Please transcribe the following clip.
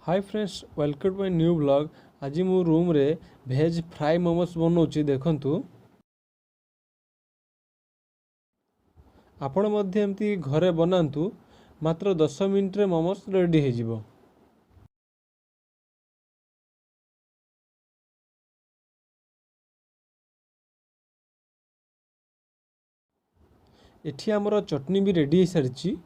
Hi friends welcome to my new blog. आज मु room रे भेज फ्राई मोमोस बनाऊँच देखंतु। आपण मध्य एमती घरे बनातु मात्र 10 मिनट रे मोमोस रेडी हो जिवो। एठी हमरो चटनी भी रेडी हो सारिची।